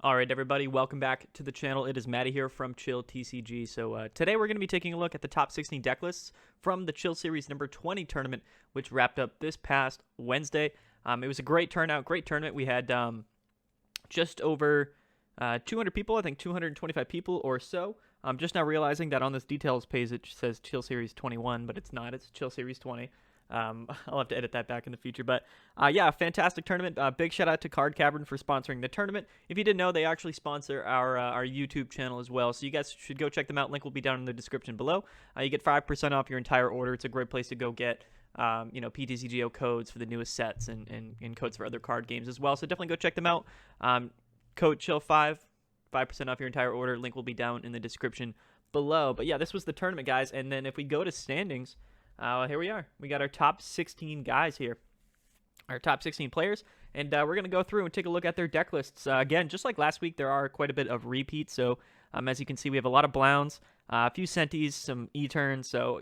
All right, everybody, welcome back to the channel. It is Matty here from Chill TCG. So today we're going to be taking a look at the top 16 deck lists from the Chill Series number 20 tournament, which wrapped up this past Wednesday. It was a great turnout, great tournament. We had just over 200 people, I think 225 people or so. I'm just now realizing that on this details page it says Chill Series 21, but it's not. It's Chill Series 20. I'll have to edit that back in the future. But yeah, fantastic tournament. Big shout out to Card Cavern for sponsoring the tournament. If you didn't know, they actually sponsor our YouTube channel as well. So you guys should go check them out. Link will be down in the description below. You get 5% off your entire order. It's a great place to go get PTCGO codes for the newest sets and codes for other card games as well. So definitely go check them out. Code Chill5, 5% off your entire order. Link will be down in the description below. But yeah, this was the tournament, guys. And then if we go to standings, here we are. We got our top 16 guys here, our top 16 players, and we're going to go through and take a look at their deck lists. Again, just like last week, there are quite a bit of repeats. So as you can see, we have a lot of blounts, a few Centis, some E-turns. So,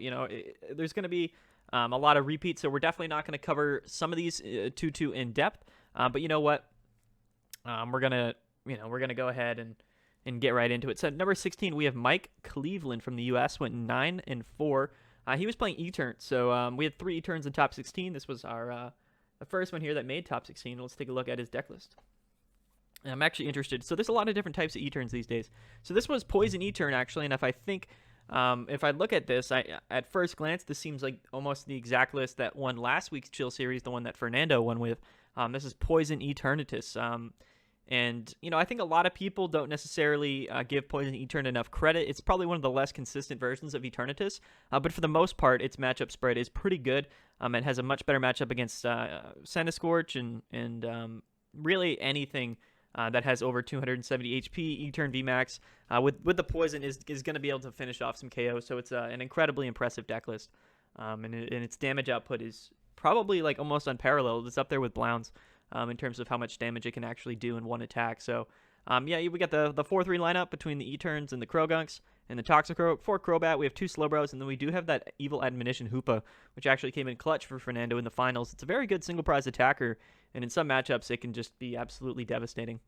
there's going to be a lot of repeats. So we're definitely not going to cover some of these too in depth. But you know what? We're going to go ahead and get right into it. So number 16, we have Mike Cleveland from the U.S. went 9-4. He was playing E-turn, so we had 3 E-turns in top 16. This was our the first one here that made top 16. Let's take a look at his deck list. And I'm actually interested. So there's a lot of different types of E-turns these days. So this was Poison E-turn, actually, and if I look at this, at first glance, this seems like almost the exact list that won last week's Chill Series, the one that Fernando won with. This is Poison Eternatus. And, I think a lot of people don't necessarily give Poison Etern enough credit. It's probably one of the less consistent versions of Eternatus, but for the most part, its matchup spread is pretty good. It has a much better matchup against Centiskorch and really anything that has over 270 HP. Etern VMAX with the Poison is going to be able to finish off some KO, so it's an incredibly impressive deck list. And its damage output is probably like almost unparalleled. It's up there with blounts. In terms of how much damage it can actually do in one attack. So, yeah, we got the 4-3 lineup between the E-turns and the Crogunks and the Toxicroak. For Crobat, we have 2 Slowbros, and then we do have that Evil Admonition Hoopa, which actually came in clutch for Fernando in the finals. It's a very good single prize attacker, and in some matchups, it can just be absolutely devastating.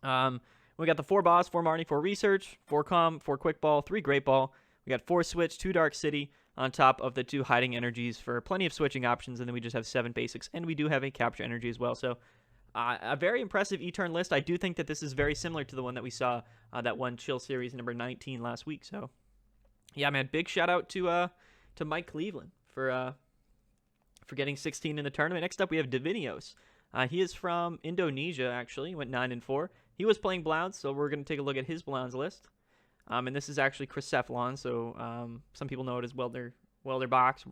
We got the 4 Boss, 4 Marnie, 4 Research, 4 Calm, 4 Quick Ball, 3 Great Ball. We got 4 Switch, 2 Dark City, on top of the 2 Hiding Energies for plenty of switching options, and then we just have 7 basics, and we do have a Capture Energy as well. So a very impressive E-turn list. I do think that this is very similar to the one that we saw that won Chill Series number 19 last week. So yeah, man, big shout out to Mike Cleveland for getting 16 in the tournament. Next up, we have Divinios. He is from Indonesia, actually. He went 9-4. He was playing Blounts, so we're going to take a look at his Blounts list. And this is actually Chrycephalon, so some people know it as Welder Box,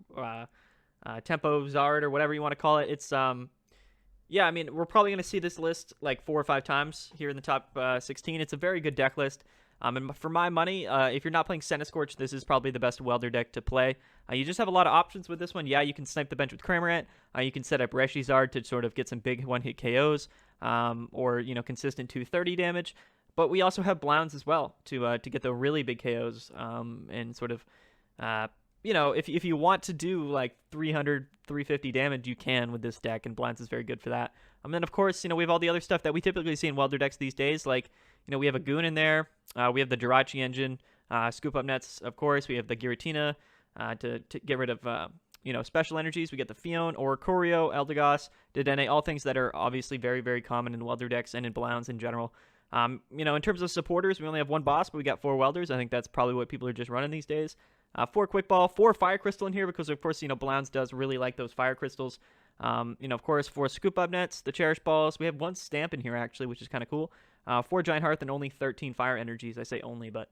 Tempo Zard, or whatever you want to call it. It's, yeah, I mean, we're probably going to see this list like 4 or 5 times here in the top 16. It's a very good deck list. And for my money, if you're not playing Centiskorch, this is probably the best Welder deck to play. You just have a lot of options with this one. Yeah, you can snipe the bench with Cramorant. You can set up Reshizard to sort of get some big one-hit KOs, or, consistent 230 damage. But we also have Blounts as well to get the really big KOs and sort of, if you want to do like 300, 350 damage, you can with this deck, and Blounts is very good for that. And then, of course, we have all the other stuff that we typically see in Welder decks these days. Like, we have a Goon in there. We have the Jirachi engine, Scoop Up Nets, of course. We have the Giratina to get rid of, special energies. We get the Fion, Oricorio, Eldegoss, Dedenne, all things that are obviously very, very common in Welder decks and in Blounts in general. In terms of supporters, we only have 1 boss, but we got 4 welders. I think that's probably what people are just running these days. 4 quick ball, 4 fire crystal in here because, of course, Blounts does really like those fire crystals. Of course, 4 scoop up nets, the cherish balls. We have 1 stamp in here, actually, which is kind of cool. 4 giant hearth and only 13 fire energies. I say only, but,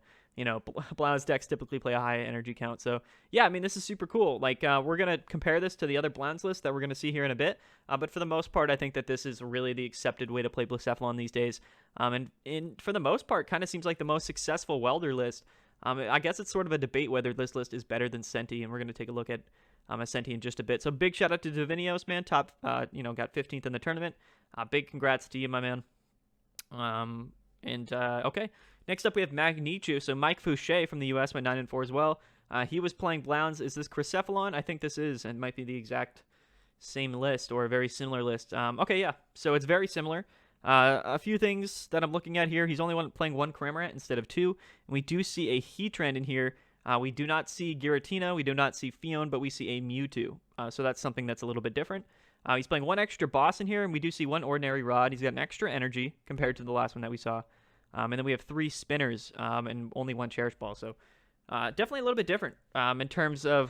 Blounts decks typically play a high energy count. So, yeah, I mean, this is super cool. Like, we're going to compare this to the other Blounts list that we're going to see here in a bit. But for the most part, I think that this is really the accepted way to play Blacephalon these days. And for the most part, kind of seems like the most successful Welder list. I guess it's sort of a debate whether this list is better than Senti, and we're going to take a look at a Senti in just a bit. So big shout out to Divinios, man. Top, got 15th in the tournament. Big congrats to you, my man. Okay. Next up, we have Magnichu. So Mike Fouché from the U.S. went 9-4 as well. He was playing Blounts. Is this Chrycephalon? I think this is, and might be the exact same list or a very similar list. Okay, yeah. So it's very similar. A few things that I'm looking at here. He's only playing one Cramorant instead of two. And we do see a Heatran in here. We do not see Giratina. We do not see Fion, but we see a Mewtwo. So that's something that's a little bit different. He's playing one extra boss in here, and we do see one ordinary rod. He's got an extra energy compared to the last one that we saw. And then we have 3 spinners and only 1 cherish ball. So definitely a little bit different in terms of,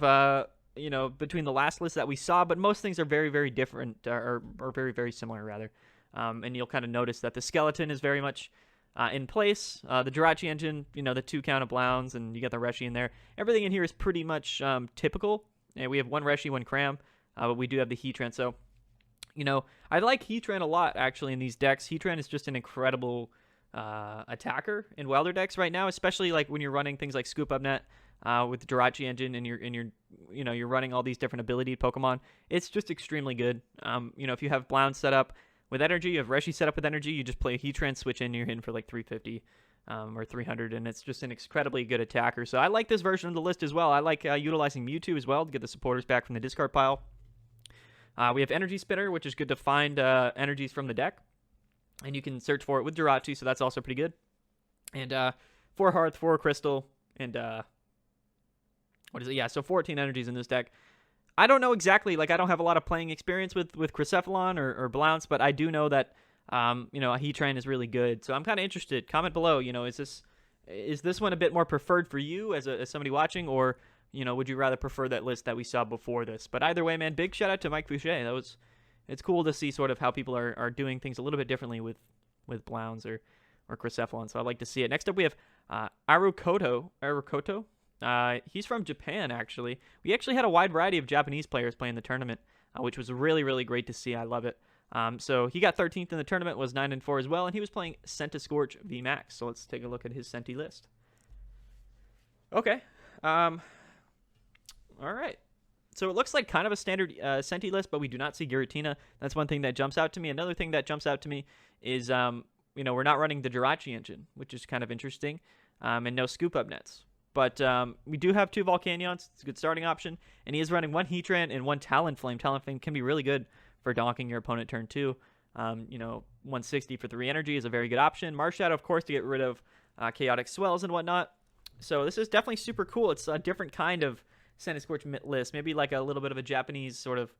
between the last list that we saw. But most things are very, very different, or very, very similar, rather. And you'll kind of notice that the skeleton is very much in place. The Jirachi engine, the 2 count of blounts, and you got the Reshi in there. Everything in here is pretty much typical. And we have 1 Reshi, 1 Cram. But we do have the Heatran. So, I like Heatran a lot, actually, in these decks. Heatran is just an incredible attacker in welder decks right now, especially like when you're running things like Scoop Up Net with the Jirachi engine, and you're running all these different ability Pokemon. It's just extremely good. If you have blounts set up with energy, you have Reshi set up with energy, you just play a Heatran, switch in, you're hitting for like 350 or 300, and it's just an incredibly good attacker. So I like this version of the list as well. I like utilizing Mewtwo as well to get the supporters back from the discard pile. We have Energy Spinner, which is good to find energies from the deck. And you can search for it with Jirachi, so that's also pretty good. And 4 Hearth, 4 Crystal, and what is it? Yeah, so 14 energies in this deck. I don't know exactly, I don't have a lot of playing experience with Crescephalon or Blounts, but I do know that, a Heatran is really good. So I'm kind of interested. Comment below, is this one a bit more preferred for you as somebody watching, or would you rather prefer that list that we saw before this? But either way, man, big shout out to Mike Fouché. It's cool to see sort of how people are doing things a little bit differently with Blounts or Crescephalon. So I like to see it. Next up, we have Arukoto. He's from Japan, actually. We actually had a wide variety of Japanese players playing the tournament, which was really, really great to see. I love it. So he got 13th in the tournament, was 9-4 as well, and he was playing Centiskorch VMAX. So let's take a look at his Centi list. Okay. All right. So it looks like kind of a standard Centi list, but we do not see Giratina. That's one thing that jumps out to me. Another thing that jumps out to me is, we're not running the Jirachi engine, which is kind of interesting, and no Scoop Up Nets. But we do have 2 Volcanions. It's a good starting option. And he is running 1 Heatran and 1 Talonflame. Talonflame can be really good for donking your opponent turn 2. 160 for 3 energy is a very good option. Marshadow, of course, to get rid of Chaotic Swells and whatnot. So this is definitely super cool. It's a different kind of Centiskorch list. Maybe like a little bit of a Japanese sort of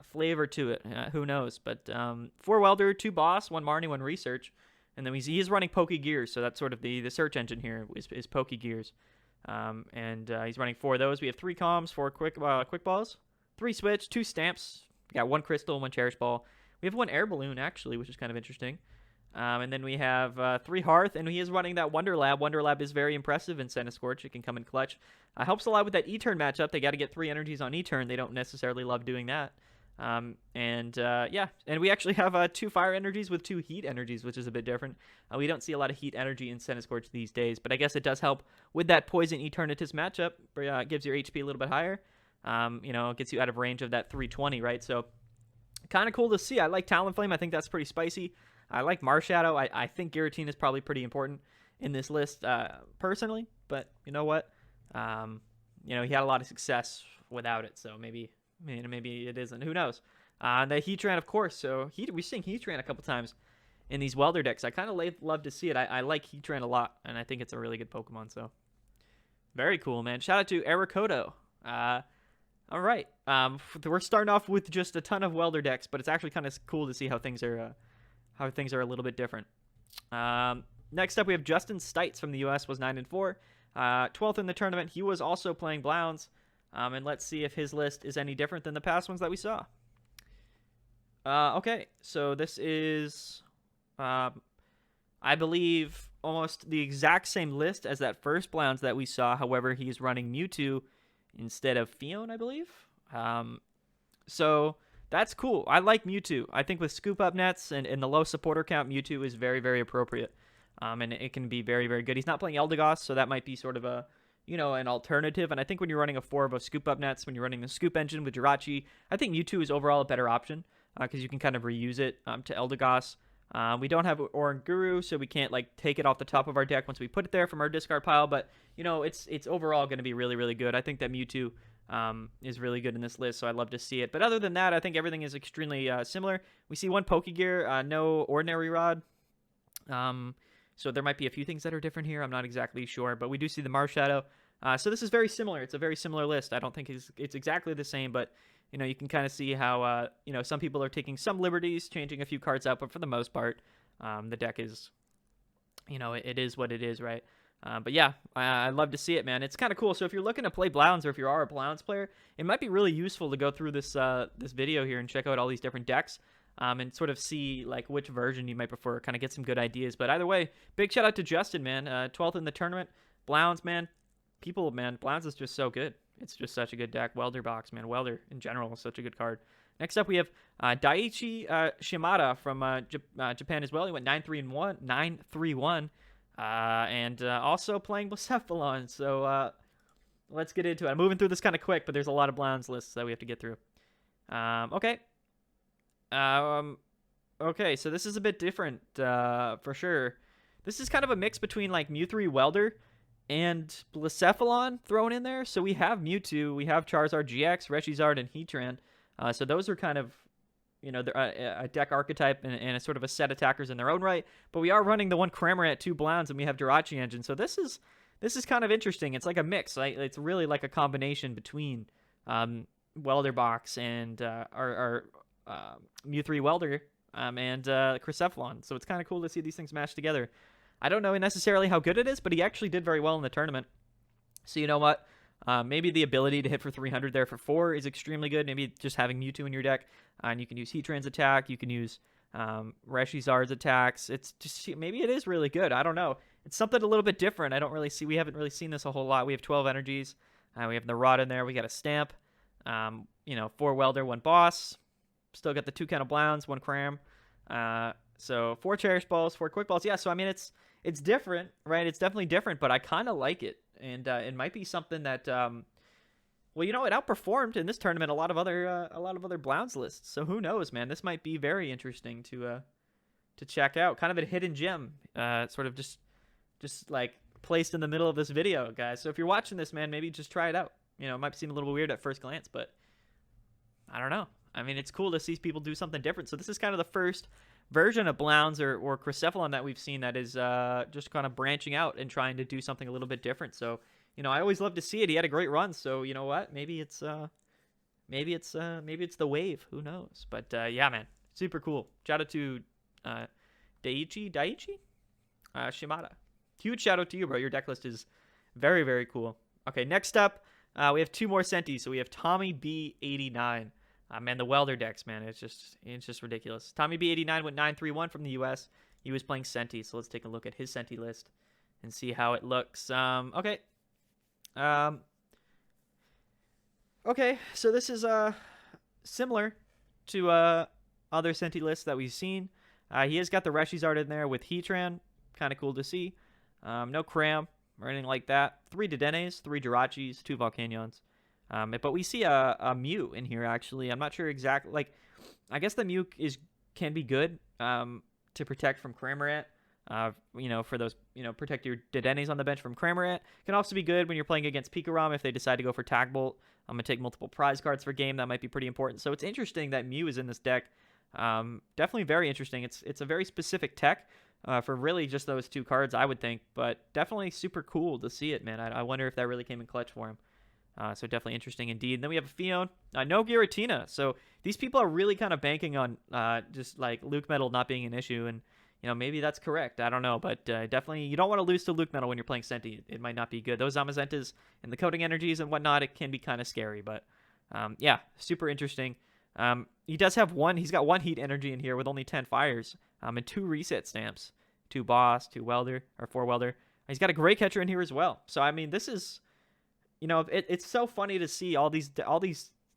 flavor to it. Who knows? But 4 Welder, 2 Boss, 1 Marnie, 1 Research. And then he is running Pokegears, so that's sort of the search engine here is Pokegears. And he's running 4 of those. We have 3 Calms, 4 Quick Balls, 3 Switch, 2 Stamps. We got 1 Crystal, 1 Cherish Ball. We have 1 Air Balloon, actually, which is kind of interesting. And then we have 3 Hearth, and he is running that Wonder Lab. Wonder Lab is very impressive in Centiskorch. It can come in clutch. Helps a lot with that E-turn matchup. They got to get 3 energies on E-turn. They don't necessarily love doing that. And we actually have 2 Fire energies with 2 Heat energies, which is a bit different. We don't see a lot of Heat energy in Centiskorch these days, but I guess it does help with that Poison Eternatus matchup. It gives your HP a little bit higher. It gets you out of range of that 320, right? So kind of cool to see. I like Talonflame. I think that's pretty spicy. I like Marshadow. I think Giratina is probably pretty important in this list personally, but you know what? He had a lot of success without it, so maybe it isn't. Who knows? The Heatran, of course. So we've seen Heatran a couple times in these welder decks. I kind of love to see it. I like Heatran a lot, and I think it's a really good Pokemon. So very cool, man. Shout out to Arukoto. All right. We're starting off with just a ton of welder decks, but it's actually kind of cool to see how things are a little bit different. Next up, we have Justin Stites from the U.S. was 9-4, 12th in the tournament. He was also playing Blounts. And let's see if his list is any different than the past ones that we saw. Okay, so this is, I believe, almost the exact same list as that first Blounts that we saw. However, he's running Mewtwo instead of Fion, I believe. So that's cool. I like Mewtwo. I think with Scoop Up Nets and the low supporter count, Mewtwo is very, very appropriate. And it can be very, very good. He's not playing Eldegoss, so that might be sort of an alternative. And I think when you're running a 4 of a Scoop Up Nets, when you're running the Scoop Engine with Jirachi, I think Mewtwo is overall a better option because you can kind of reuse it to Eldegoss. We don't have Oranguru, so we can't take it off the top of our deck once we put it there from our discard pile. But it's overall going to be really, really good. I think that Mewtwo is really good in this list, so I love to see it. But other than that, I think everything is extremely similar. We see one Pokegear, no ordinary rod. So there might be a few things that are different here. I'm not exactly sure, but we do see the Marshadow. So this is very similar. It's a very similar list. I don't think it's exactly the same, but you can kind of see how some people are taking some liberties, changing a few cards out, but for the most part, the deck is, it is what it is, right? But yeah, I love to see it, man. It's kind of cool. So if you're looking to play blounts, or if you are a blounts player, it might be really useful to go through this video here and check out all these different decks. And sort of see like which version you might prefer, kind of get some good ideas. But either way, big shout out to Justin, man. 12th in the tournament. Blounts, man. Blounts is just so good. It's just such a good deck. Welder box, man. Welder in general is such a good card. Next up, we have Daiichi Shimada from Japan as well. He went 9-3-1. And also playing Blacephalon. So let's get into it. I'm moving through this kind of quick, but there's a lot of Blounts lists that we have to get through. Okay. Okay, so this is a bit different, for sure. This is kind of a mix between, like, Mew3 Welder and Blacephalon thrown in there. So we have Mewtwo, we have Charizard GX, Reshizard, and Heatran. So those are kind of, a deck archetype and a sort of a set attackers in their own right. But we are running the one Cramorant, 2 Blounts, and we have Jirachi Engine. So this is kind of interesting. It's like a mix. Right? It's really like a combination between Welder Box and our Mew3 Welder and Crescephalon. So it's kind of cool to see these things mashed together. I don't know necessarily how good it is, but he actually did very well in the tournament. So you know what? Maybe the ability to hit for 300 there for 4 is extremely good. Maybe just having Mewtwo in your deck, and you can use Heatran's attack. You can use Reshizard's attacks. It's just, maybe it is really good. I don't know. It's something a little bit different. We haven't really seen this a whole lot. We have 12 energies. We have the Rod in there. We got a Stamp. 4 Welder, 1 Boss. Still got the 2 kind of Blounts, 1 Cram. So 4 Cherish Balls, 4 Quick Balls. Yeah, so I mean it's different, right? It's definitely different, but I kind of like it. And it might be something that it outperformed in this tournament a lot of other Blounts lists. So who knows, man? This might be very interesting to check out. Kind of a hidden gem, sort of just like placed in the middle of this video, guys. So if you're watching this, man, maybe just try it out. It might seem a little weird at first glance, but I don't know. I mean, it's cool to see people do something different. So this is kind of the first version of Blounts or Crescephalon that we've seen that is just kind of branching out and trying to do something a little bit different. So, I always love to see it. He had a great run. So, you know what? Maybe it's the wave. Who knows? But yeah, man, super cool. Shout out to Daiichi Shimada. Huge shout out to you, bro. Your deck list is very, very cool. Okay, next up, we have 2 more Sentis. So we have Tommy B89. Man, the Welder decks, man, it's just ridiculous. Tommy B89 went 9-3-1 from the U.S. He was playing Senti, so let's take a look at his Senti list and see how it looks. Okay. Okay, so this is similar to other Senti lists that we've seen. He has got the Reshizard in there with Heatran. Kind of cool to see. No Cram or anything like that. 3 Dedennes, 3 Jirachis, 2 Volcanions. But we see a Mew in here, actually. I'm not sure exactly. Like, I guess the Mew can be good to protect from Cramorant. For those, protect your Dedennes on the bench from Cramorant. Can also be good when you're playing against Pikarom if they decide to go for Tag Bolt. I'm going to take multiple prize cards for game. That might be pretty important. So it's interesting that Mew is in this deck. Definitely very interesting. It's a very specific tech for really just those 2 cards, I would think. But definitely super cool to see it, man. I wonder if that really came in clutch for him. So definitely interesting indeed. And then we have a Fion. No Giratina. So these people are really kind of banking on just like Luke Metal not being an issue. And, maybe that's correct. I don't know. But definitely you don't want to lose to Luke Metal when you're playing Senti. It might not be good. Those Zamazentas and the coding energies and whatnot, it can be kind of scary. But yeah, super interesting. He does have he's got 1 Heat energy in here with only 10 fires and 2 reset stamps. 2 Boss, 2 Welder, or 4 Welder. He's got a Great Catcher in here as well. So, I mean, this is... it's so funny to see all these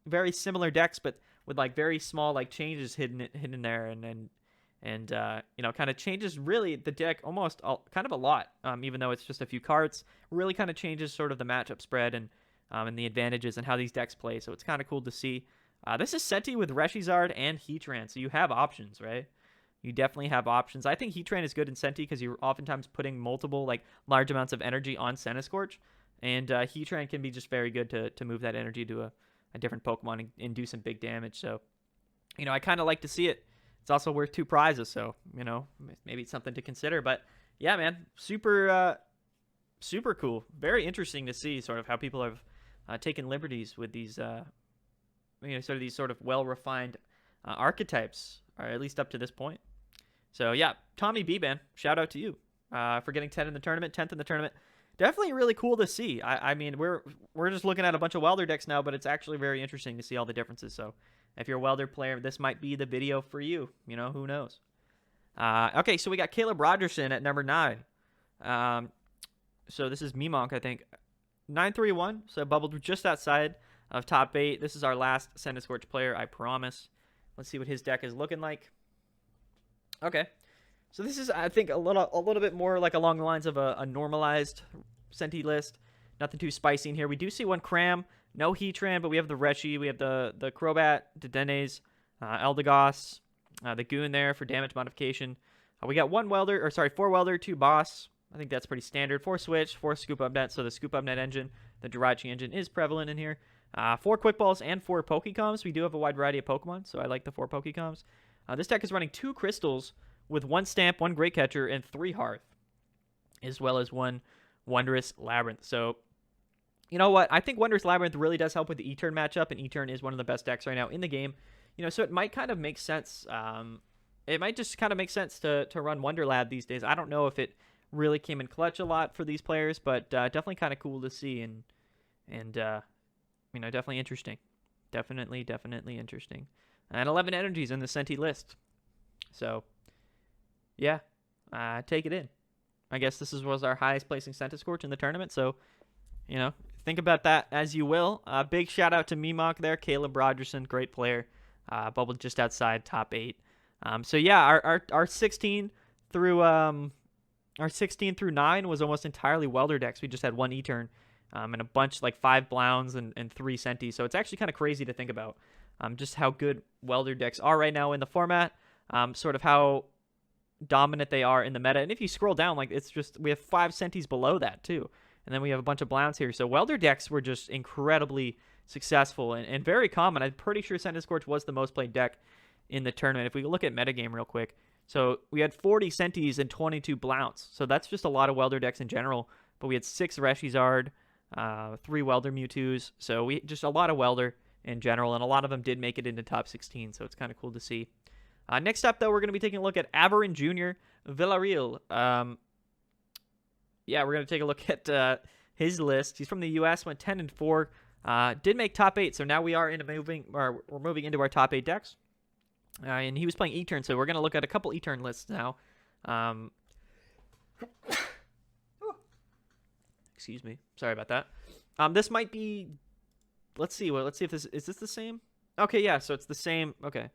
very similar decks, but with like very small like changes hidden in there, and kind of changes really the deck almost kind of a lot. Even though it's just a few cards, really kind of changes sort of the matchup spread and the advantages and how these decks play. So it's kind of cool to see. This is Senti with Reshizard and Heatran, so you have options, right? You definitely have options. I think Heatran is good in Senti because you're oftentimes putting multiple like large amounts of energy on Centiskorch. And Heatran can be just very good to move that energy to a different Pokemon and do some big damage. So, I kind of like to see it. It's also worth 2 prizes, so, maybe it's something to consider. But, yeah, man, super cool. Very interesting to see sort of how people have taken liberties with these, these sort of well-refined archetypes, or at least up to this point. So, yeah, Tommy B, man, shout out to you for getting 10 in the tournament, 10th in the tournament. Definitely really cool to see. I mean, we're just looking at a bunch of welder decks now, but it's actually very interesting to see all the differences. So if you're a welder player, this might be the video for you. Who knows? Okay, so we got Caleb Rogerson at number 9. So this is Memonk, I think. 931, so bubbled just outside of top 8. This is our last Centiskorch player, I promise. Let's see what his deck is looking like. Okay. So this is, I think, a little bit more like along the lines of a normalized Senti list. Nothing too spicy in here. We do see 1 Cram, no Heatran, but we have the Reshi, we have the Crobat, Dedennes, Eldegoss, the Goon there for damage modification. We got 4 Welder, 2 Boss. I think that's pretty standard. 4 Switch, 4 Scoop Up Net. So the Scoop Up Net engine, the Jirachi engine is prevalent in here. 4 Quick Balls and 4 Pokecoms. We do have a wide variety of Pokemon, so I like the 4 Pokecoms. This deck is running 2 Crystals with 1 Stamp, 1 Great Catcher, and 3 Hearth, as well as 1 Wondrous Labyrinth. So, you know what? I think Wondrous Labyrinth really does help with the E-Turn matchup, and E-Turn is one of the best decks right now in the game. So it might kind of make sense. It might just kind of make sense to run Wonder Lab these days. I don't know if it really came in clutch a lot for these players, but definitely kind of cool to see, and definitely interesting. Definitely interesting. And 11 energies in the Senti list. So, yeah, take it in. I guess this was our highest placing Centiskorch in the tournament, so, think about that as you will. Big shout out to Memonk there, Caleb Rogerson, great player, bubbled just outside top 8. So yeah, our 16 through 9 was almost entirely welder decks. We just had 1 E-Turn, and a bunch, like 5 Blounts and 3 Senti. So it's actually kind of crazy to think about just how good welder decks are right now in the format, sort of how dominant they are in the meta. And if you scroll down, like, it's just, we have 5 Sentis below that too. And then we have a bunch of Blounts here. So welder decks were just incredibly successful and very common. I'm pretty sure Centiskorch was the most played deck in the tournament. If we look at metagame real quick, so we had 40 Sentis and 22 Blounts. So that's just a lot of welder decks in general. But we had 6 Reshizard, 3 Welder Mewtwo's. So we just a lot of welder in general, and a lot of them did make it into top 16. So it's kind of cool to see. Next up, though, we're going to be taking a look at Averin Jr. Villarreal. Yeah, we're going to take a look at his list. He's from the U.S., went 10-4, did make top 8. So now we're moving into our top 8 decks. And he was playing E-Turn, so we're going to look at a couple E-Turn lists now. Excuse me. Sorry about that. This might be... Let's see if this... Is this the same? Okay, yeah, so it's the same. Okay.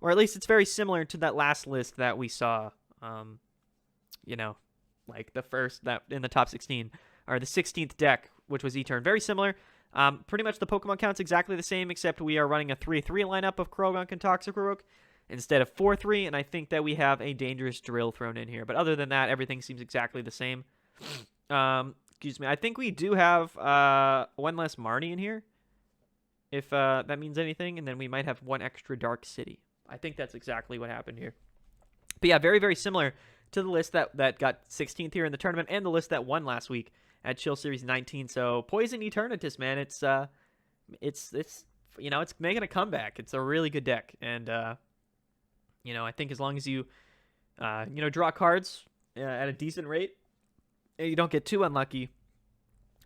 Or at least it's very similar to that last list that we saw. Like the first, that in the top 16. Or the 16th deck, which was E-Turn. Very similar. Pretty much the Pokemon count's exactly the same, except we are running a 3-3 lineup of Krogan and Toxicroak instead of 4-3, and I think that we have a Dangerous Drill thrown in here. But other than that, everything seems exactly the same. Excuse me. I think we do have 1 less Marnie in here, if that means anything, and then we might have 1 extra Dark City. I think that's exactly what happened here. But yeah, very, very similar to the list that got 16th here in the tournament and the list that won last week at Chill Series 19. So Poison Eternatus, man, it's making a comeback. It's a really good deck, and I think as long as you draw cards at a decent rate, and you don't get too unlucky,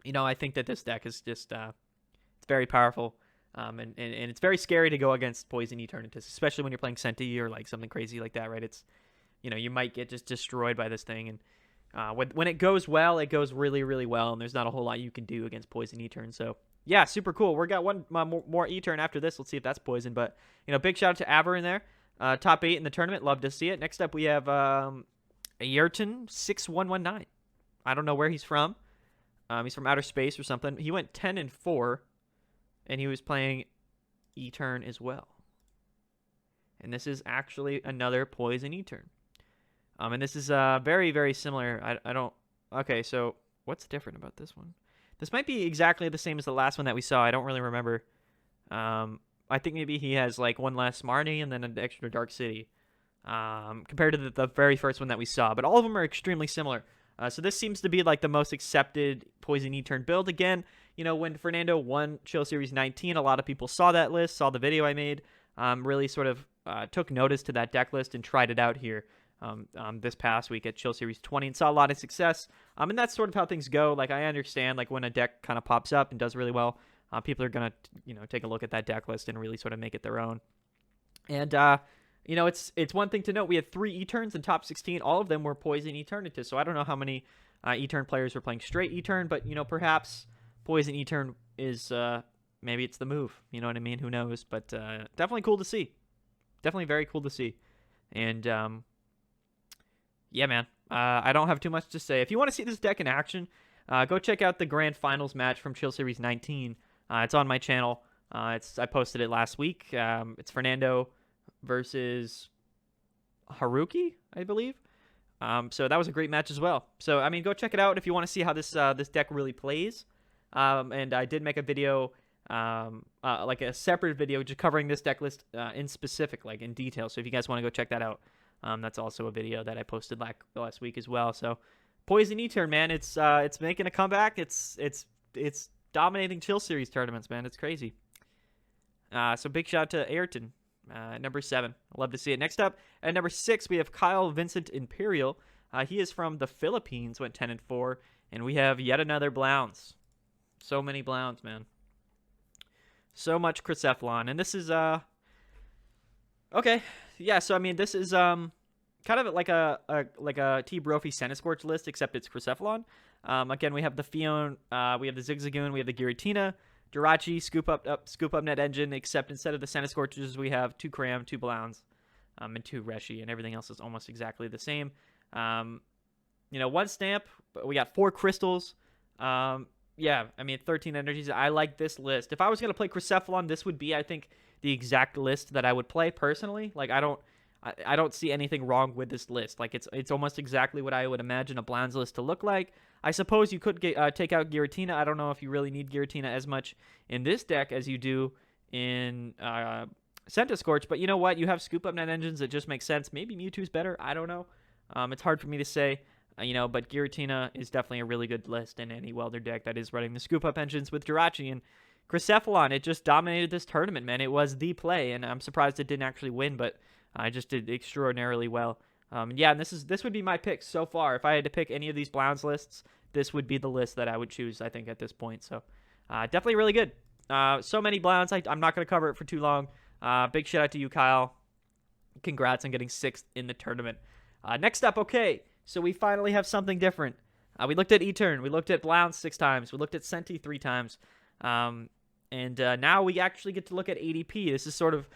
I think that this deck is just it's very powerful, and it's very scary to go against Poison Eternatus, especially when you're playing Senti or like something crazy like that, right? It's you might get just destroyed by this thing, and when it goes well, it goes really, really well, and there's not a whole lot you can do against Poison E-Turn. So, yeah, super cool. We got 1 more E-Turn after this. Let's see if that's Poison. But, big shout out to Averin there. Top 8 in the tournament. Love to see it. Next up, we have Ayerton 6119. I don't know where he's from. He's from outer space or something. He went 10-4, and he was playing E-Turn as well. And this is actually another Poison E-Turn. And this is very, very similar. I don't... Okay, so what's different about this one? This might be exactly the same as the last one that we saw. I don't really remember. I think maybe he has like one less Marnie and then an extra Dark City compared to the very first one that we saw. But all of them are extremely similar. So this seems to be like the most accepted Poison E-turn build. Again, when Fernando won Chill Series 19, a lot of people saw that list, saw the video I made, really sort of took notice to that deck list and tried it out here this past week at Chill Series 20 and saw a lot of success. And that's sort of how things go. Like, I understand, like, when a deck kind of pops up and does really well, people are going to, take a look at that deck list and really sort of make it their own. And, it's one thing to note. We had 3 E-turns in top 16. All of them were Poison Eternatus. So I don't know how many E-turn players were playing straight E-turn, but, perhaps Poison E-turn is, maybe it's the move. You know what I mean? Who knows? But definitely cool to see. Definitely very cool to see. And, yeah, man. I don't have too much to say. If you want to see this deck in action, go check out the Grand Finals match from Chill Series 19. It's on my channel. I posted it last week. It's Fernando versus Haruki, I believe. So that was a great match as well. So, I mean, go check it out if you want to see how this deck really plays. And I did make a video, like a separate video, just covering this deck list in specific, like in detail. So if you guys want to go check that out, that's also a video that I posted last week as well. So Poison E-turn, man, it's making a comeback. It's dominating Chill Series tournaments, man. It's crazy. So big shout out to Ayrton, number 7. I love to see it. Next up, at number 6, we have Kyle Vincent Imperial. He is from the Philippines, went 10-4, and we have yet another blounts. So many blounts, man. So much Chrycephalon, and this is okay. Yeah, so I mean, this is kind of like a T Brophy Centiskorch list, except it's Chrycephalon. Again, we have the Fion, we have the Zigzagoon, we have the Giratina, Jirachi, Scoop Up Net Engine, except instead of the Centiskorches, we have 2 Cram, 2 Blounds, and 2 Reshi, and everything else is almost exactly the same. 1 Stamp, but we got 4 Crystals. Yeah, I mean, 13 energies. I like this list. If I was going to play Chrycephalon, this would be, I think, the exact list that I would play personally. Like, I don't see anything wrong with this list. Like, it's almost exactly what I would imagine a Blounds list to look like. I suppose you could take out Giratina. I don't know if you really need Giratina as much in this deck as you do in Centiskorch, but you know what? You have Scoop Up Net Engines that just make sense. Maybe Mewtwo's better. I don't know. It's hard for me to say. But Giratina is definitely a really good list in any welder deck that is running the Scoop Up engines with Jirachi and Chrycephalon. It just dominated this tournament, man. It was the play, and I'm surprised it didn't actually win, but I just did extraordinarily well. Yeah, and this would be my pick so far. If I had to pick any of these Blounds lists, this would be the list that I would choose, I think, at this point. So definitely really good. So many Blounds. I'm not going to cover it for too long. Big shout out to you, Kyle. Congrats on getting 6th in the tournament. Next up, okay. So we finally have something different. We looked at E-turn. We looked at Blounds 6 times. We looked at Senti 3 times. And now we actually get to look at ADP. This is sort of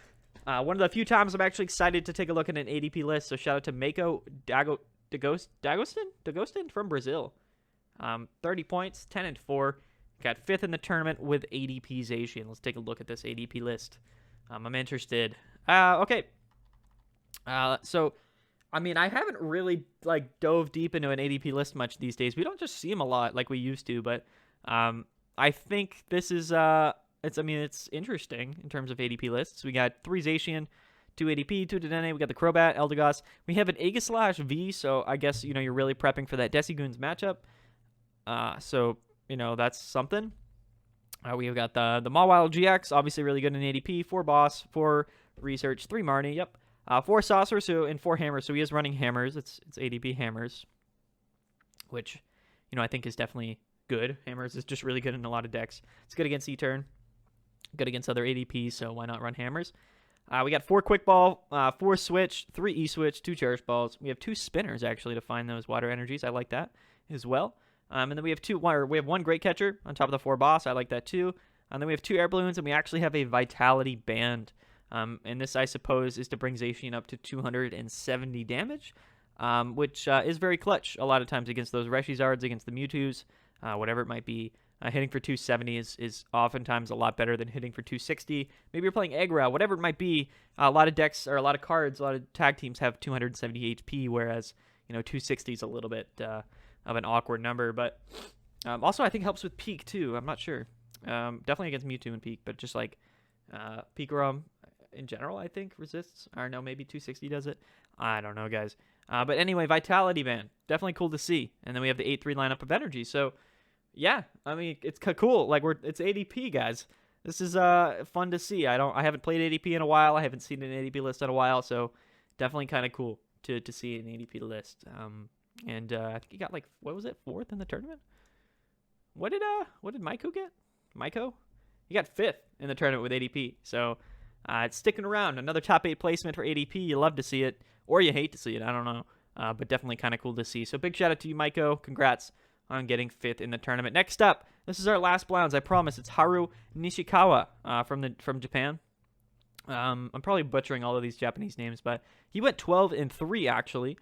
one of the few times I'm actually excited to take a look at an ADP list. So shout out to Mako Dagostin from Brazil. 30 points, 10-4. Got 5th in the tournament with ADP Zacian. Let's take a look at this ADP list. I'm interested. Okay. So... I mean, I haven't really, dove deep into an ADP list much these days. We don't just see them a lot like we used to, but I think this is, it's interesting in terms of ADP lists. We got 3 Zacian, 2 ADP, 2 Dedenne. We got the Crobat, Eldegoss. We have an Aegislash V, so I guess, you're really prepping for that Decigoons matchup. So, that's something. We've got the Mawile GX, obviously really good in ADP. 4 Boss, 4 Research, 3 Marnie, yep. 4 Saucer, and 4 Hammers, so he is running Hammers. It's ADP Hammers, which, I think is definitely good. Hammers is just really good in a lot of decks. It's good against E-turn, good against other ADPs, so why not run Hammers? We got 4 Quick Ball, 4 Switch, 3 E-Switch, 2 Cherish Balls. We have 2 Spinners, actually, to find those Water Energies. I like that as well. And then we have 1 Great Catcher on top of the 4 Boss. I like that too. And then we have 2 Air Balloons, and we actually have a Vitality Band. And this, I suppose, is to bring Zacian up to 270 damage, which is very clutch a lot of times against those Reshizards, against the Mewtwo's, whatever it might be. Hitting for 270 is oftentimes a lot better than hitting for 260. Maybe you're playing Aggro, whatever it might be. A lot of decks, or a lot of cards, a lot of tag teams have 270 HP, whereas, 260 is a little bit of an awkward number. But Also, I think helps with Peak, too. I'm not sure. Definitely against Mewtwo and Peak, but just like Pikarom in general, I think, resists. Or no, maybe 260 does it. I don't know, guys. But anyway, Vitality Band. Definitely cool to see. And then we have the 8-3 lineup of energy. So, yeah, I mean, it's cool. Like, it's ADP, guys. This is fun to see. I haven't played ADP in a while. I haven't seen an ADP list in a while, so definitely kind of cool to see an ADP list. And I think he got like, what was it, 4th in the tournament? What did Maiko get? Maiko? He got 5th in the tournament with ADP. So it's sticking around. Another top 8 placement for ADP. You love to see it, or you hate to see it. I don't know. But definitely kind of cool to see. So big shout out to you, Maiko. Congrats on getting 5th in the tournament. Next up, this is our last blounds. I promise. It's Haru Nishikawa from Japan. I'm probably butchering all of these Japanese names, but he went 12-3 actually,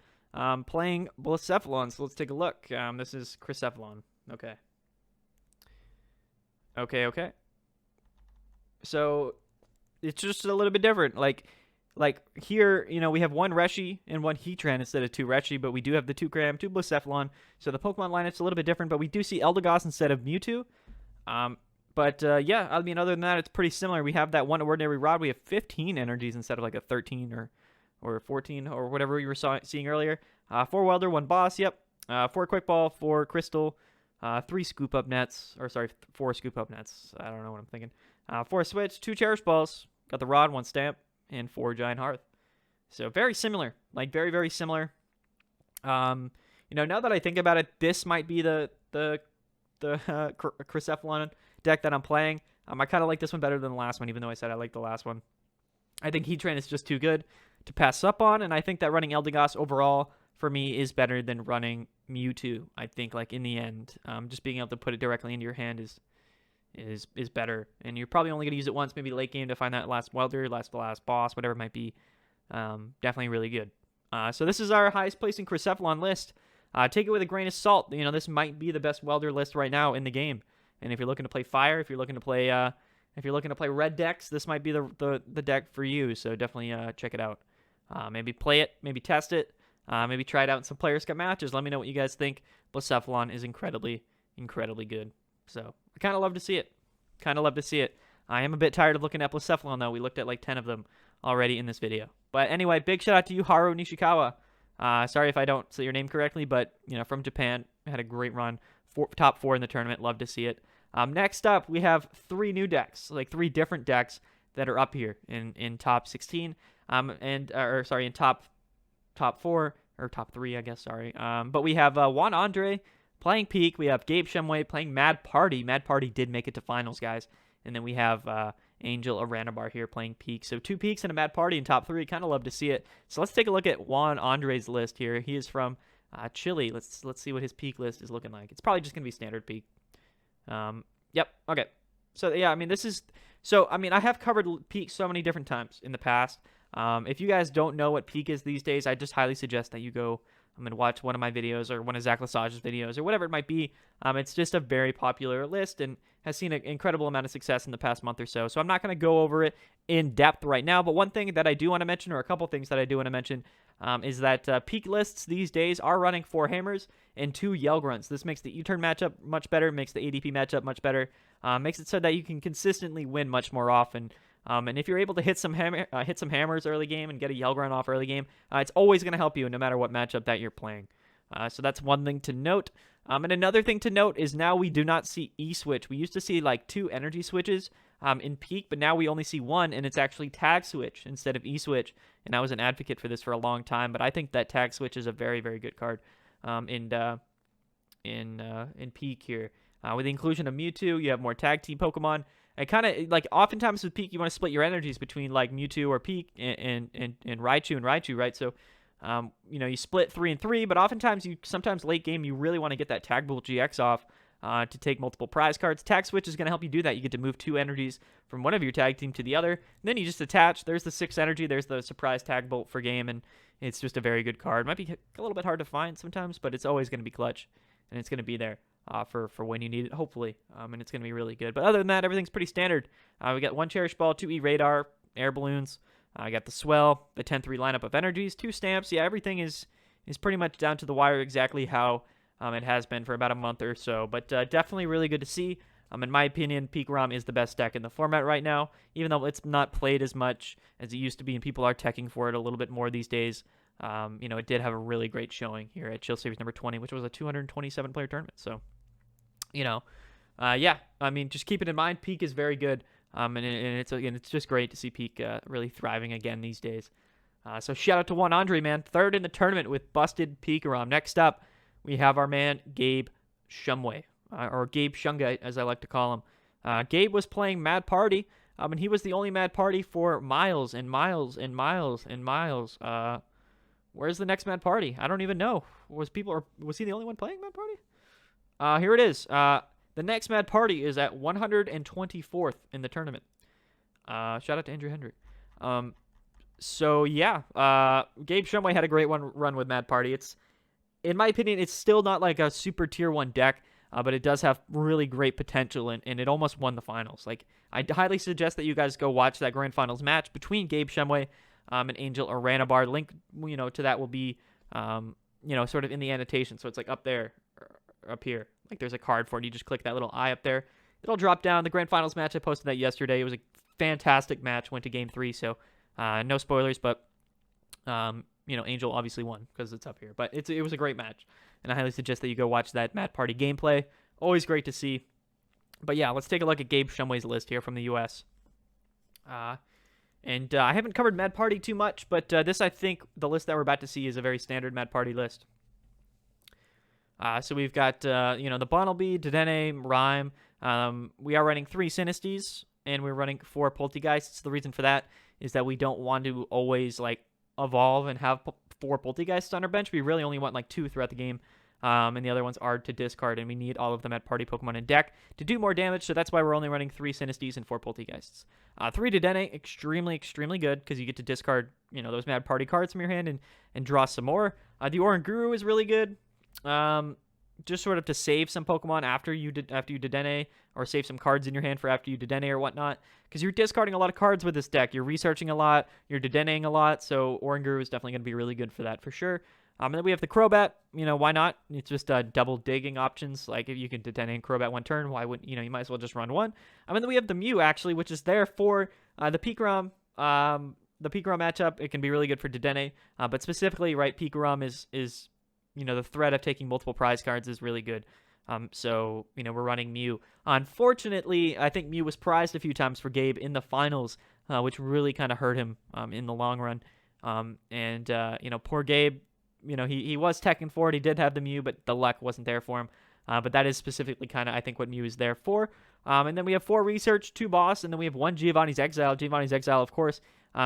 playing Blacephalon. So let's take a look. This is Chrycephalon. Okay. So it's just a little bit different. Like here, we have 1 Reshi and 1 Heatran instead of 2 Reshi, but we do have the 2 Gram, 2 Blacephalon. So the Pokemon lineup's a little bit different, but we do see Eldegoss instead of Mewtwo. Yeah, I mean, other than that, it's pretty similar. We have that 1 Ordinary Rod. We have 15 energies instead of like a 13 or 14 or whatever we were seeing earlier. 4 Welder, 1 Boss, yep. 4 Quick Ball, 4 Crystal, 3 Scoop Up Nets, 4 Scoop Up Nets. I don't know what I'm thinking. 4 Switch, 2 Cherish Balls, got the Rod, 1 Stamp, and 4 Giant Hearth. So very similar, like very, very similar. Now that I think about it, this might be the Chrycephalon deck that I'm playing. I kind of like this one better than the last one, even though I said I like the last one. I think Heatran is just too good to pass up on, and I think that running Eldegoss overall for me is better than running Mewtwo. I think, like, in the end, just being able to put it directly into your hand is better, and you're probably only going to use it once, maybe late game to find that last welder, last boss, whatever it might be. Definitely really good. So this is our highest placing Chrycephalon list. Take it with a grain of salt. This might be the best welder list right now in the game. And if you're looking to play fire, if you're looking to play red decks, this might be the deck for you. So definitely check it out. Maybe play it, maybe test it, maybe try it out in some Players Cup matches. Let me know what you guys think. Blacephalon is incredibly, incredibly good. So I kind of love to see it. I am a bit tired of looking at Blacephalon though. We looked at like 10 of them already in this video. But anyway, big shout out to you, Haru Nishikawa. Sorry if I don't say your name correctly, but from Japan, had a great run, top 4 in the tournament. Love to see it. Next up, we have 3 new decks, like 3 different decks that are up here in top 16, in top 4 or top 3, I guess. Sorry. But we have Juan Andre playing Peak. We have Gabe Shemway playing Mad Party. Mad Party did make it to finals, guys. And then we have Angel Aranabar here playing Peak. So 2 Peaks and a Mad Party in top 3. Kind of love to see it. So let's take a look at Juan Andre's list here. He is from Chile. Let's see what his Peak list is looking like. It's probably just gonna be standard Peak. Yep. Okay. So yeah, I mean, I have covered Peak so many different times in the past. If you guys don't know what Peak is these days, I just highly suggest that you go and watch one of my videos or one of Zach Lesage's videos or whatever it might be. It's just a very popular list and has seen an incredible amount of success in the past month or so. So I'm not going to go over it in depth right now, but one thing that I do want to mention, or a couple things that I do want to mention, is that Peak lists these days are running 4 Hammers and 2 Yell Grunts. This makes the U-turn matchup much better, makes the ADP matchup much better, makes it so that you can consistently win much more often. And if you're able to hit some hammers early game and get a Yell Grunt off early game, it's always going to help you no matter what matchup that you're playing. So that's one thing to note. And another thing to note is now we do not see E-Switch. We used to see like 2 energy switches in Peak, but now we only see 1, and it's actually Tag Switch instead of E-Switch. And I was an advocate for this for a long time, but I think that Tag Switch is a very, very good card in Peak here. With the inclusion of Mewtwo, you have more tag team Pokemon. And kind of like oftentimes with Peak, you want to split your energies between like Mewtwo or Peak and Raichu, right? So you split 3 and 3, but oftentimes sometimes late game you really want to get that Tag Bolt GX off to take multiple prize cards. Tag Switch is going to help you do that. You get to move 2 energies from one of your tag team to the other. And then you just attach. There's the 6 energy. There's the surprise Tag Bolt for game, and it's just a very good card. Might be a little bit hard to find sometimes, but it's always going to be clutch, and it's going to be there for when you need it, hopefully. And it's going to be really good. But other than that, everything's pretty standard. We got 1 Cherish Ball, 2 E-Radar, Air Balloons. I got the Swell, the 10-3 lineup of energies, 2 stamps. Yeah, everything is pretty much down to the wire exactly how It has been for about a month or so, but definitely really good to see. In my opinion, Pikarom is the best deck in the format right now, even though it's not played as much as it used to be, and people are teching for it a little bit more these days. It did have a really great showing here at Chill Series number 20, which was a 227-player tournament. So, yeah, I mean, just keep it in mind. Peak is very good, and it's just great to see Peak really thriving again these days. So shout out to Juan Andre, man, third in the tournament with busted Pikarom. Next up, we have our man Gabe Shumway. Or Gabe Shunga, as I like to call him. Gabe was playing Mad Party, and he was the only Mad Party for miles and miles and miles and miles. Where's the next Mad Party? I don't even know. Was he the only one playing Mad Party? Here it is. The next Mad Party is at 124th in the tournament. Shout out to Andrew Hendrick. So yeah, Gabe Shumway had a great run with Mad Party. In my opinion, it's still not like a super tier 1 deck. But it does have really great potential, and it almost won the finals. Like, I highly suggest that you guys go watch that grand finals match between Gabe Shumway and Angel Aranabar. Link, to that will be, sort of in the annotation. So it's like up there, up here. Like there's a card for it. You just click that little eye up there. It'll drop down. The grand finals match, I posted that yesterday. It was a fantastic match. Went to game 3, so no spoilers, but Angel obviously won because it's up here. But it was a great match. And I highly suggest that you go watch that Mad Party gameplay. Always great to see. But yeah, let's take a look at Gabe Shumway's list here from the U.S. I haven't covered Mad Party too much, but this, I think, the list that we're about to see is a very standard Mad Party list. So we've got, the Bunnelby, Dedenne, Rhyme. We are running 3 Sinistes, and we're running 4 Poltergeists. The reason for that is that we don't want to always, evolve and have 4 Poltergeists on our bench. We really only want 2 throughout the game, and the other ones are to discard, and we need all of them at party Pokemon in deck to do more damage, so that's why we're only running 3 Sinistes and 4 Poltergeists. 3 Dedenne, extremely, extremely good, because you get to discard, those Mad Party cards from your hand and draw some more. The Oranguru is really good, just sort of to save some Pokemon after you Dedenne, or save some cards in your hand for after you Dedenne or whatnot, because you're discarding a lot of cards with this deck. You're researching a lot, you're Dedenneing a lot, so Oranguru is definitely going to be really good for that for sure. And then we have the Crobat. Why not? It's just double digging options. Like, if you can Dedenne and Crobat one turn, why wouldn't, you might as well just run one. And then we have the Mew, actually, which is there for the Pikarom. The Pikarom matchup, it can be really good for Dedenne, but specifically, right, Pikarom is the threat of taking multiple prize cards is really good. So we're running Mew. Unfortunately, I think Mew was prized a few times for Gabe in the finals, which really kind of hurt him in the long run. Poor Gabe, he was teching for it. He did have the Mew, but the luck wasn't there for him. But that is specifically kind of, I think, what Mew is there for. And then we have 4 Research, 2 Boss, and then we have 1 Giovanni's Exile. Giovanni's Exile, of course,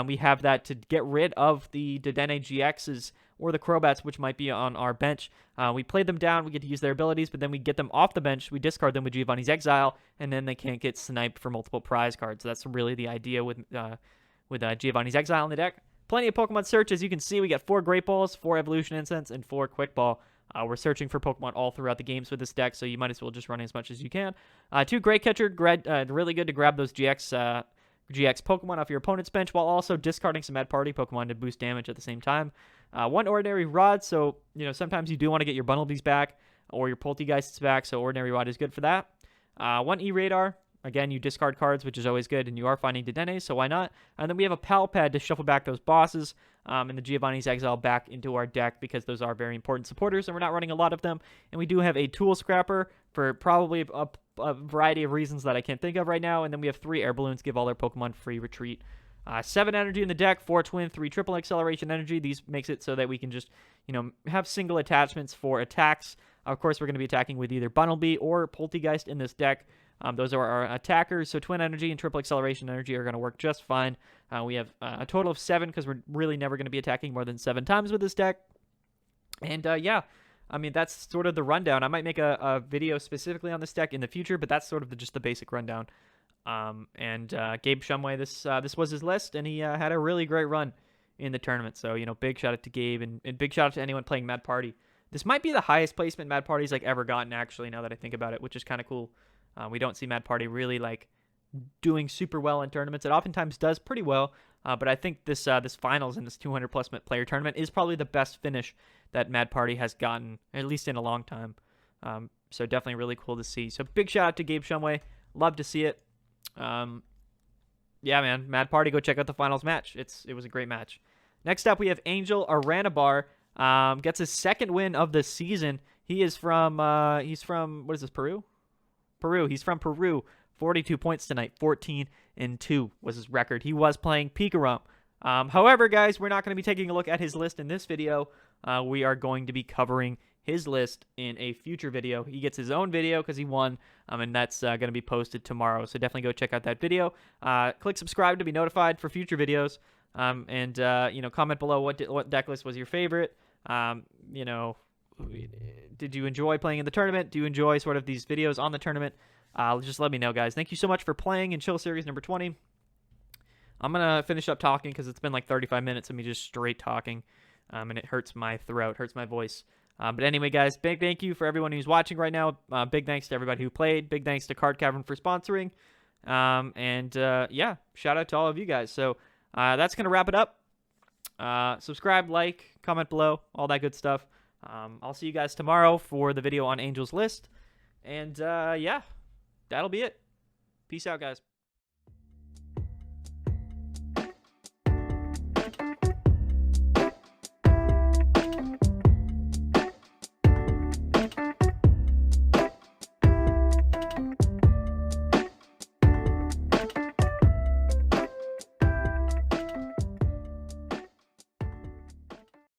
we have that to get rid of the Dedenne GXs or the Crobats, which might be on our bench. We play them down, we get to use their abilities, but then we get them off the bench, we discard them with Giovanni's Exile, and then they can't get sniped for multiple prize cards. So that's really the idea with Giovanni's Exile in the deck. Plenty of Pokemon search. As you can see, we got 4 Great Balls, 4 Evolution Incense, and 4 Quick Ball. We're searching for Pokemon all throughout the games with this deck, so you might as well just run as much as you can. 2 Great Catcher, really good to grab those GX Pokemon off your opponent's bench, while also discarding some Mad Party Pokemon to boost damage at the same time. 1 Ordinary Rod, so sometimes you do want to get your Bunnelbys back or your Poltergeists back, so Ordinary Rod is good for that. 1 E-Radar, again, you discard cards, which is always good, and you are finding Dedenne, so why not? And then we have a Pal Pad to shuffle back those bosses, and the Giovanni's Exile back into our deck, because those are very important supporters, and we're not running a lot of them. And we do have a Tool Scrapper for probably a variety of reasons that I can't think of right now, and then we have 3 Air Balloons, give all their Pokemon free retreat. 7 energy in the deck, 4 twin, 3 triple acceleration energy. These makes it so that we can just, have single attachments for attacks. Of course, we're going to be attacking with either Bunnelby or Poltergeist in this deck. Those are our attackers, so twin energy and triple acceleration energy are going to work just fine. We have a total of 7, because we're really never going to be attacking more than 7 times with this deck. And yeah, I mean, that's sort of the rundown. I might make a video specifically on this deck in the future, but that's sort of just the basic rundown. Gabe Shumway, this was his list, and he had a really great run in the tournament. So, big shout out to Gabe, and big shout out to anyone playing Mad Party. This might be the highest placement Mad Party's ever gotten, actually, now that I think about it, which is kind of cool. We don't see Mad Party really doing super well in tournaments. It oftentimes does pretty well, but I think this finals in this 200+ player tournament is probably the best finish that Mad Party has gotten, at least in a long time. So definitely really cool to see. So big shout out to Gabe Shumway. Love to see it. Yeah, man. Mad Party. Go check out the finals match. It was a great match. Next up, we have Angel Aranabar. Gets his second win of the season. He's from, what is this, Peru? Peru. He's from Peru. 42 points tonight. 14-2 was his record. He was playing Pikarom. However, guys, we're not going to be taking a look at his list in this video. We are going to be covering his list in a future video. He gets his own video because he won, and that's going to be posted tomorrow. So definitely go check out that video. Click subscribe to be notified for future videos. And comment below what deck list was your favorite. Did you enjoy playing in the tournament? Do you enjoy sort of these videos on the tournament? Just let me know, guys. Thank you so much for playing in Chill Series number 20. I'm going to finish up talking because it's been like 35 minutes of me just straight talking, and it hurts my throat, hurts my voice. But anyway, guys, big thank you for everyone who's watching right now. Big thanks to everybody who played. Big thanks to Card Cavern for sponsoring. Yeah, shout out to all of you guys. So that's going to wrap it up. Subscribe, like, comment below, all that good stuff. I'll see you guys tomorrow for the video on Angel's list. And yeah, that'll be it. Peace out, guys.